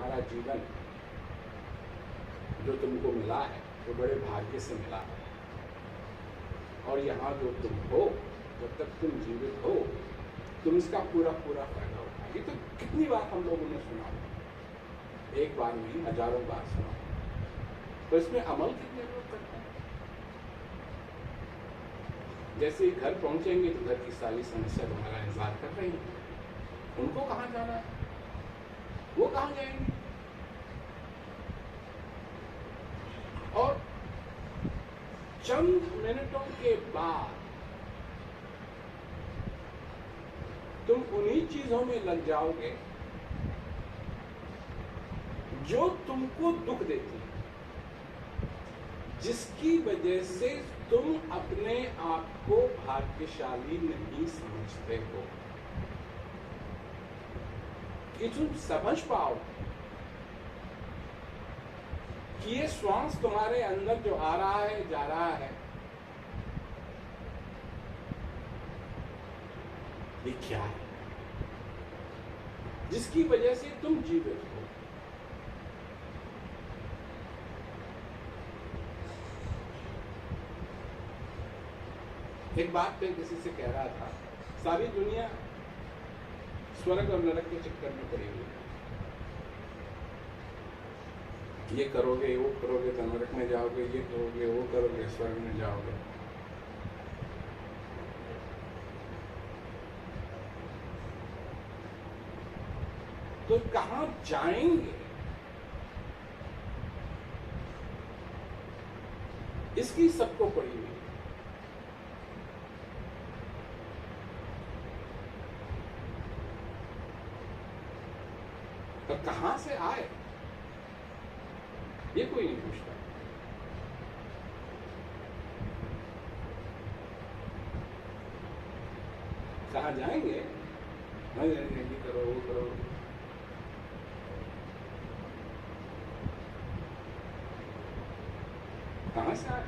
तुम्हारा जीवन जो तुमको मिला है वो बड़े भाग्य से मिला है। और यहाँ जो तुम हो, जब तक तुम जीवित हो, तुम इसका पूरा पूरा फायदा उठाओ। ये तो कितनी बार हम लोगों ने सुना, एक बार नहीं हजारों बार सुना, तो इसमें अमल कितने लोग करते हैं। जैसे ही घर पहुंचेंगे तो घर की सारी समस्या तुम्हारा इंतजार कर रही है। उनको कहाँ जाना है, वो कहाँ जाएंगे। और चंद मिनटों के बाद तुम उन्हीं चीजों में लग जाओगे जो तुमको दुख देती है, जिसकी वजह से तुम अपने आप को भाग्यशाली नहीं समझते हो। कि तुम समझ पाओ कि ये श्वास तुम्हारे अंदर जो आ रहा है, जा रहा है, ये क्या है, जिसकी वजह से तुम जीवित हो। एक बात मैं किसी से कह रहा था, सारी दुनिया स्वर्ग और नरक के चक्कर में पड़ी हुई है। ये करोगे, वो करोगे तो नरक में जाओगे, ये करोगे, वो करोगे, स्वर्ग में जाओगे। तो कहां जाएंगे, इसकी सबको पड़ी हुई है। तो कहां से आए ये कोई नहीं पूछता। कहां जाएंगे, ये करो, वो करो। कहां से आए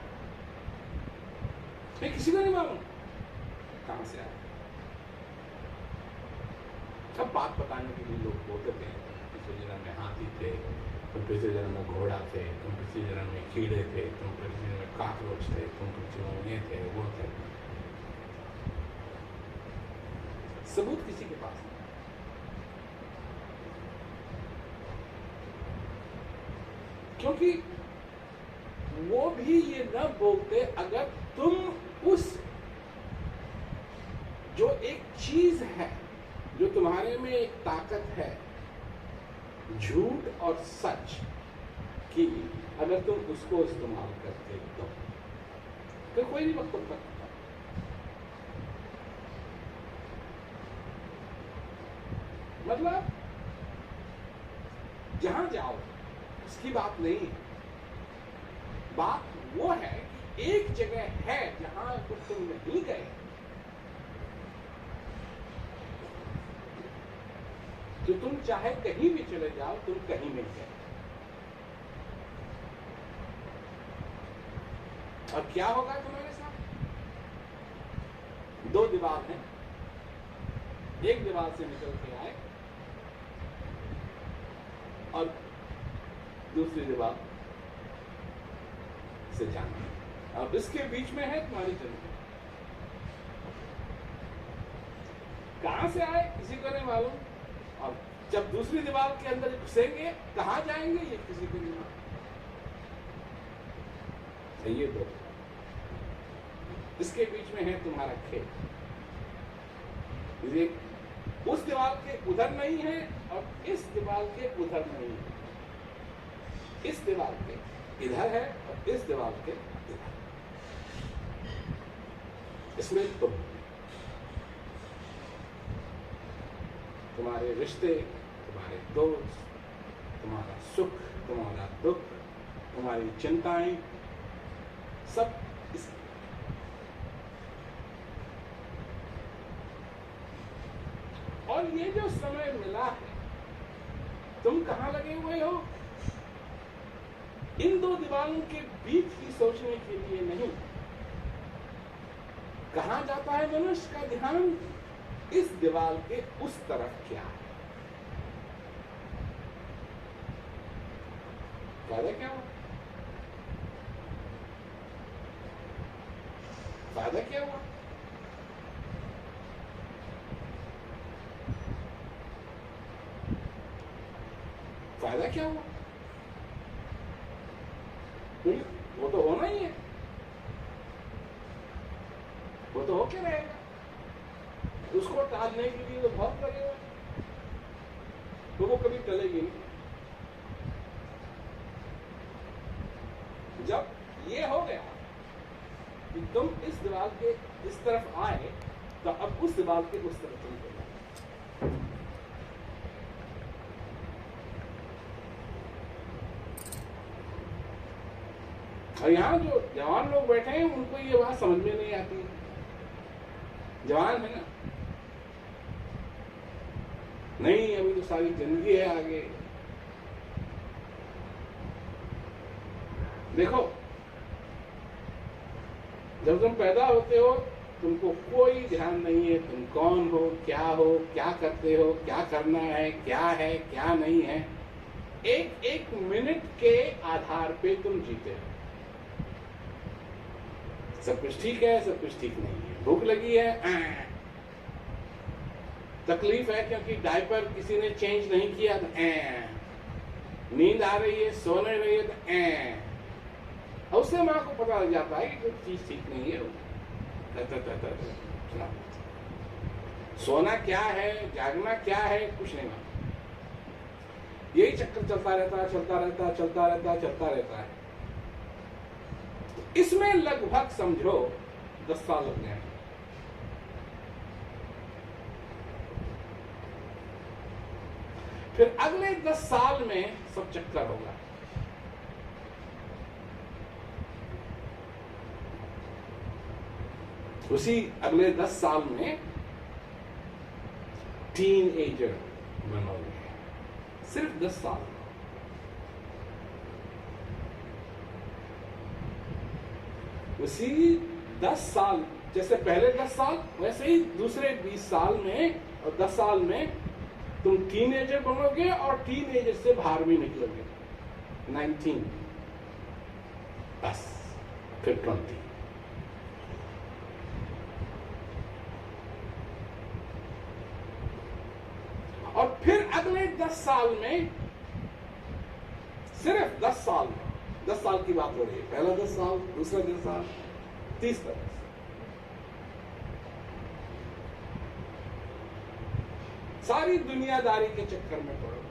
मैं किसी को नहीं मालूम कहां से आए। सब बात बताने के लिए लोग बोलते थे, पिछले जन्म में हाथी थे, तुम पिछले जन्म में घोड़ा थे, तुम पिछले जन्म में कीड़े थे, तुम पिछले जन्म में काकरोच थे, तुम पिछले जन्म में ये थे, वो थे। सबूत किसी के पास नहीं। क्योंकि वो भी ये न बोलते अगर तुम उस जो एक चीज है, जो तुम्हारे में एक ताकत है, झूठ और सच की, अगर तुम उसको इस्तेमाल करते तो कोई नहीं वक्त करता। मतलब जहां जाओ उसकी बात नहीं है, बात वो है कि एक जगह है जहां तुम नहीं गए, तो तुम चाहे कहीं भी चले जाओ, तुम कहीं मिल गए। और क्या होगा तुम्हारे साथ? दो दीवार हैं, एक दीवार से निकल के आए और दूसरी दीवार से जाना। अब इसके बीच में है तुम्हारी जन्म। कहां से आए किसी को नहीं मालूम, और जब दूसरी दीवार के अंदर घुसेंगे कहां जाएंगे ये किसी को नहीं मालूम। ये दो, इसके बीच में है तुम्हारा खेल। ये उस दीवार के उधर नहीं है और इस दीवार के उधर नहीं है, इस दीवार के इधर है और इस दीवार के इधर। इसमें तुम्हारे रिश्ते, तुम्हारे दोस्त, तुम्हारा सुख, तुम्हारा दुख, तुम्हारी चिंताएं, सब इस। और ये जो समय मिला है, तुम कहां लगे हुए हो? इन दो दीवारों के बीच ही सोचने के लिए नहीं। कहां जाता है मनुष्य का ध्यान? इस दीवार के उस तरफ क्या है। फायदा क्या हुआ? फायदा क्या हुआ? फायदा क्या हुआ? वो तो होना ही है, वो तो होके रहेगा। उसको टालने के लिए तो बहुत लगेगा, तो वो कभी टलेगी नहीं। जब ये हो गया कि तुम इस दीवार के इस तरफ आए, तो अब उस दीवार के उस तरफ तुम चले। और यहाँ जो जवान लोग बैठे हैं उनको ये बात समझ में नहीं आती। जवान है ना, नहीं अभी तो सारी जिंदगी है आगे। देखो, जब तुम पैदा होते हो तुमको कोई ध्यान नहीं है तुम कौन हो, क्या करते हो, क्या करना है क्या नहीं है। एक एक मिनट के आधार पे तुम जीते हो। सब कुछ ठीक है, सब कुछ ठीक नहीं है। भूख लगी है, तकलीफ है क्योंकि डायपर किसी ने चेंज नहीं किया तो नींद आ रही है, सो नहीं रही है तो उससे माँ को पता लग जाता है कि कोई चीज ठीक नहीं है। सोना क्या है, जागना क्या है, कुछ नहीं मालूम। यही चक्कर चलता रहता है। इसमें लगभग समझो 10 साल लग गए। फिर अगले 10 साल में सब चक्कर होगा। उसी अगले 10 साल में टीनएजर बनोगे, सिर्फ 10 साल। उसी 10 साल, जैसे पहले 10 साल वैसे ही दूसरे 20 साल में और 10 साल में तुम टीनएजर बनोगे और टीनएजर से बाहर भी निकलोगे। 19, बस फिर 20। और फिर अगले 10 साल में, सिर्फ 10 साल में, 10 साल की बात हो रही है, पहला 10 साल, दूसरा 10 साल, तीसरा 10 साल, सारी दुनियादारी के चक्कर में पड़ो।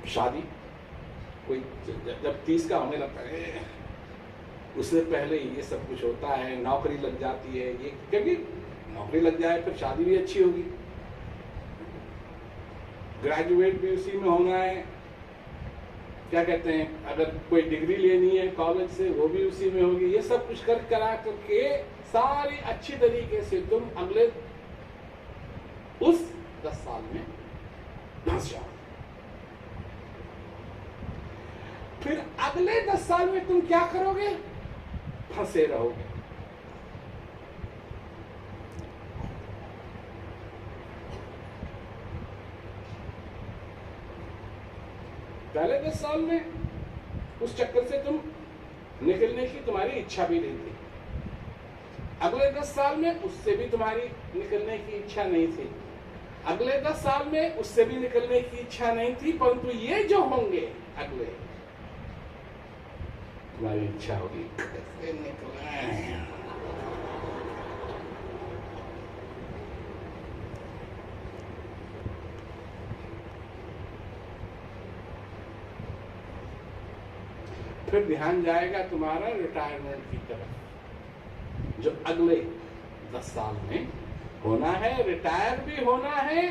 शादी, कोई जब 30 का होने लगता है, उससे पहले ये सब कुछ होता है, नौकरी लग जाती है, ये क्योंकि नौकरी लग जाए फिर शादी भी अच्छी होगी, ग्रेजुएट भी उसी में होना है, क्या कहते हैं, अगर कोई डिग्री लेनी है कॉलेज से वो भी उसी में होगी। ये सब कुछ करा करके सारी अच्छी तरीके से तुम अगले उस 10 साल में फंस जाओ। फिर अगले 10 साल में तुम क्या करोगे? फंसे रहोगे। पहले 10 साल में उस चक्कर से तुम निकलने की तुम्हारी इच्छा भी नहीं थी, अगले 10 साल में उससे भी तुम्हारी निकलने की इच्छा नहीं थी, अगले 10 साल में उससे भी निकलने की इच्छा नहीं थी, परंतु ये जो होंगे अगले, तुम्हारी इच्छा होगी कैसे निकलना है। फिर ध्यान जाएगा तुम्हारा रिटायरमेंट की तरफ, जो अगले 10 साल में होना है, रिटायर भी होना है।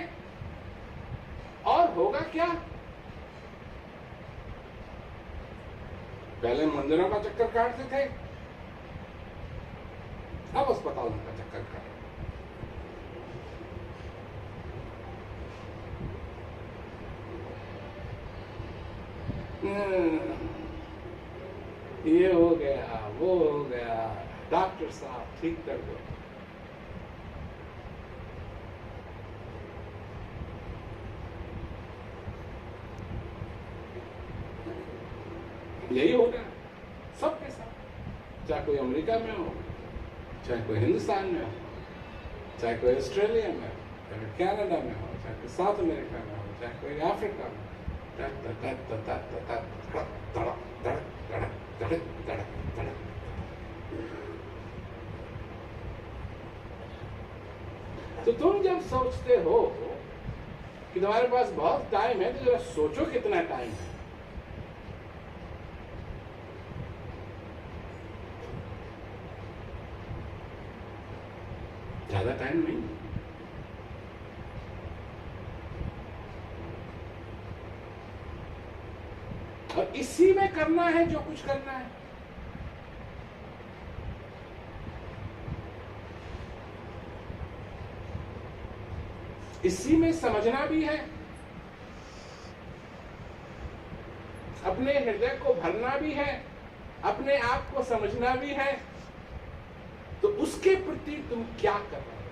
और होगा क्या? पहले मंदिरों का चक्कर काटते थे, अब अस्पतालों का चक्कर काट। ये हो गया, वो हो गया, डॉक्टर साहब ठीक कर दो। यही हो रहा है सबके साथ, चाहे कोई अमेरिका में हो, चाहे कोई हिंदुस्तान में हो, चाहे कोई ऑस्ट्रेलिया में हो, चाहे कोई कनाडा में हो, चाहे कोई साउथ अमेरिका में हो, चाहे कोई अफ्रीका में। तो तुम जब सोचते हो कि तुम्हारे पास बहुत टाइम है, तो जरा सोचो कितना टाइम है। ज्यादा टाइम नहीं। और इसी में करना है जो कुछ करना है। इसी में समझना भी है, अपने हृदय को भरना भी है, अपने आप को समझना भी है। तो उसके प्रति तुम क्या कर रहे हो?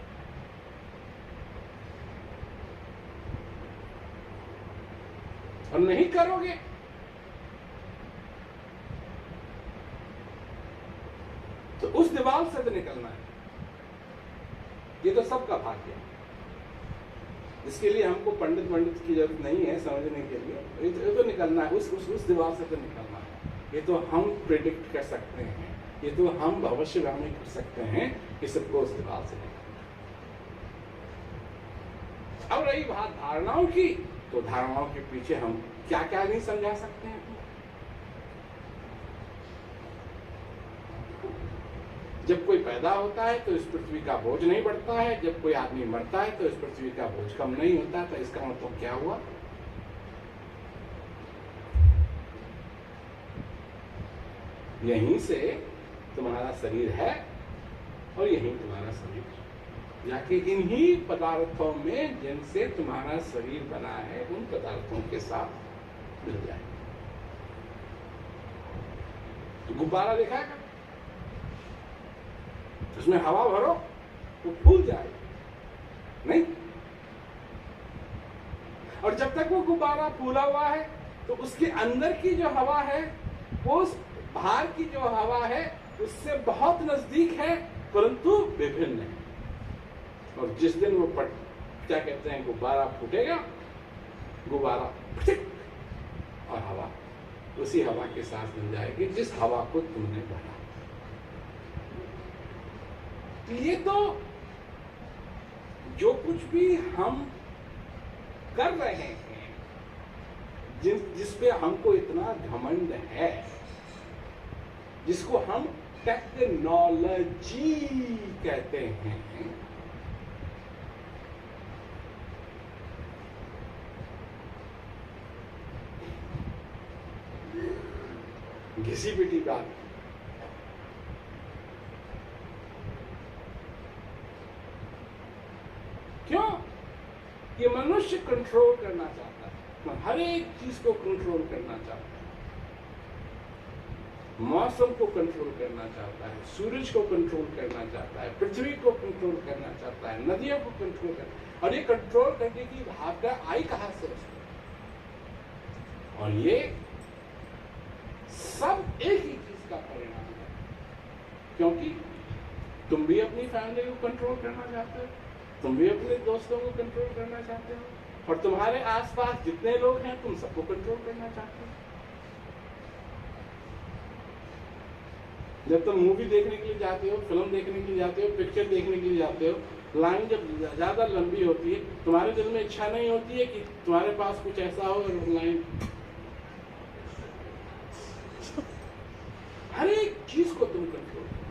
और नहीं करोगे तो उस दीवार से तो निकलना है। ये तो सबका भाग्य है, इसके लिए हमको पंडित की जरूरत नहीं है समझने के लिए। ये तो निकलना है, उस दीवार से तो निकलना है। ये तो हम प्रेडिक्ट कर सकते हैं, ये तो हम भविष्यवाणी कर सकते हैं कि सबको उस दीवार से निकलना है। अब रही बात धारणाओं की, तो धारणाओं के पीछे हम क्या क्या नहीं समझा सकते हैं। जब कोई पैदा होता है तो इस पृथ्वी का बोझ नहीं बढ़ता है, जब कोई आदमी मरता है तो इस पृथ्वी का बोझ कम नहीं होता। तो इसका मतलब क्या हुआ? यहीं से तुम्हारा शरीर है और यहीं तुम्हारा शरीर जाके इन्हीं पदार्थों में जिनसे तुम्हारा शरीर बना है, उन पदार्थों के साथ मिल जाए। तो गुब्बारा देखा है, उसमें हवा भरो तो फूल जाएगा, नहीं? और जब तक वो गुब्बारा फूला हुआ है तो उसके अंदर की जो हवा है वो बाहर की जो हवा है उससे बहुत नजदीक है, परंतु विभिन्न है। और जिस दिन वो क्या कहते हैं, गुब्बारा फूटेगा, गुब्बारा फटिक और हवा उसी हवा के साथ मिल जाएगी जिस हवा को तुमने भरा। ये तो जो कुछ भी हम कर रहे हैं, जिस पे हमको इतना घमंड है, जिसको हम टेक्नोलॉजी कहते हैं, घिसी पिटी बात। क्यों? ये मनुष्य कंट्रोल करना चाहता है, हर एक चीज को कंट्रोल करना चाहता है। मौसम को कंट्रोल करना चाहता है, सूरज को कंट्रोल करना चाहता है, पृथ्वी को कंट्रोल करना चाहता है, नदियों को कंट्रोल करना। और ये कंट्रोल करने की भावना आई कहां से उसको? और ये सब एक ही चीज का परिणाम है, क्योंकि तुम भी अपनी फैमिली को कंट्रोल करना चाहते हो, तुम भी अपने दोस्तों को कंट्रोल करना चाहते हो, और तुम्हारे आसपास जितने लोग हैं तुम सबको कंट्रोल करना चाहते हो। जब तुम मूवी देखने के लिए जाते हो, फिल्म देखने के लिए जाते हो, पिक्चर देखने के लिए जाते हो, लाइन जब ज्यादा लंबी होती है, तुम्हारे दिल में इच्छा नहीं होती है कि तुम्हारे पास कुछ ऐसा हो और लाइन। हर एक चीज को तुम कंट्रोल करो।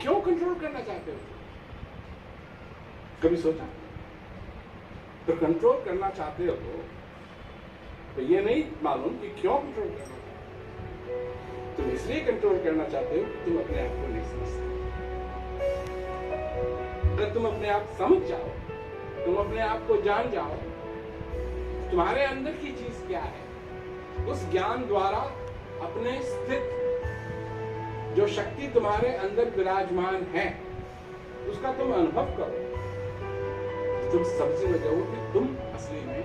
क्यों कंट्रोल करना चाहते हो? कभी सोचा? तो कंट्रोल करना चाहते हो तो ये नहीं मालूम कि क्यों कंट्रोल करना चाहते हो। तुम इसलिए कंट्रोल करना चाहते हो कि तुम अपने आप को नहीं समझते। अगर तुम अपने आप समझ जाओ, तुम अपने आप को जान जाओ, तुम्हारे अंदर की चीज क्या है, उस ज्ञान द्वारा अपने स्थित जो शक्ति तुम्हारे अंदर विराजमान है उसका तुम अनुभव करो, तुम समझ जाओ कि तुम असली में